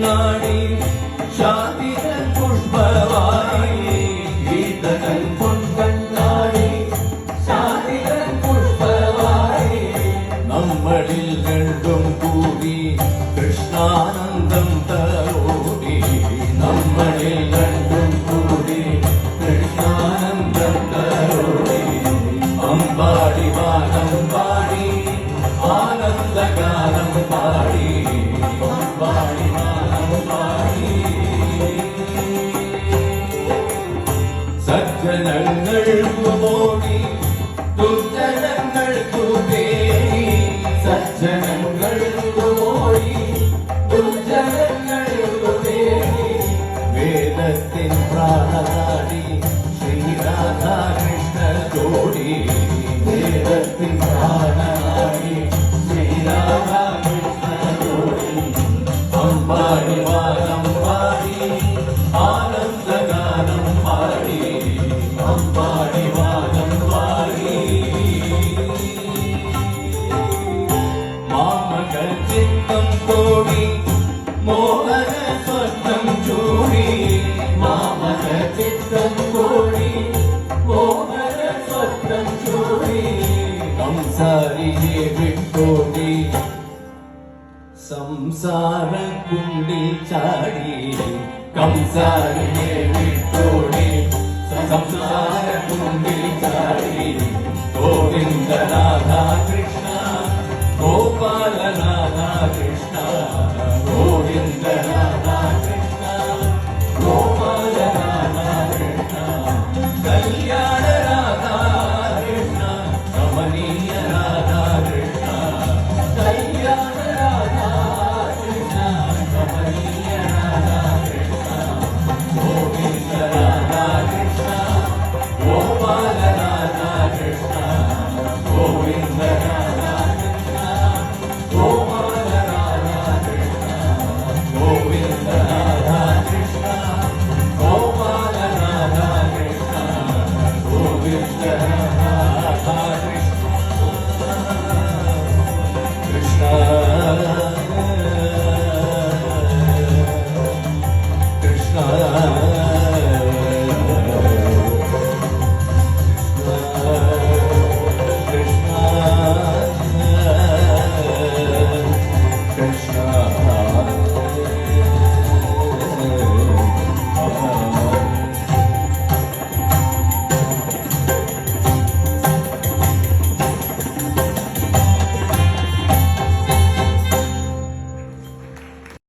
കണ്ണാടി ശാന്തിതൻ പുഷ്പവാടി ഗീതകൻ പൊൻകണ്ണാടി ശാന്തിതൻ പുഷ്പവാടി നമ്മളിൽ രണ്ടും കൂടി കൃഷ്ണാനന്ദം തലോടി നമ്മളിൽ രണ്ടും കൂടി കൃഷ്ണാനന്ദം തലോടി അമ്പാടി വാനം പാടി ആനന്ദഗാനം പാടി അമ്പാടി വാനം പാടി സജ്ജനങ്ങൾക്കു മോടി ദുർജനങ്ങൾക്കു പേടി സജ്ജനങ്ങൾക്കു മോടി ദുർജനങ്ങൾക്കു പേടി വേദത്തിൻ പ്രാണനാടി ശ്രീരാധാകൃഷ്ണ ജോഡി വേദത്തിൻ പ്രാണനാടി ശ്രീരാധാകൃഷ്ണ ജോഡി അമ്പാടി വാനം പാടി ആനന്ദഗാനം പാടി അമ്പാടി വാനം പാടി മാമകൾ ചിത്തം തോടി മോഹന സ്വപ്നം ചൂടി മാമക ചിത്തം കോടി മോഹന സ്വപ്നം ചൂടി സംസാരിയെ വിട്ടോടി സംസാര കുണ്ടിൽ ചാടി കംസാരിയെ വിട്ടോടി സംസാര കുണ്ടിൽ ചാടി ഗോവിന്ദനാഥ കൃഷ്ണ ഗോപാലനാഥ കൃഷ്ണ ഗോവിന്ദ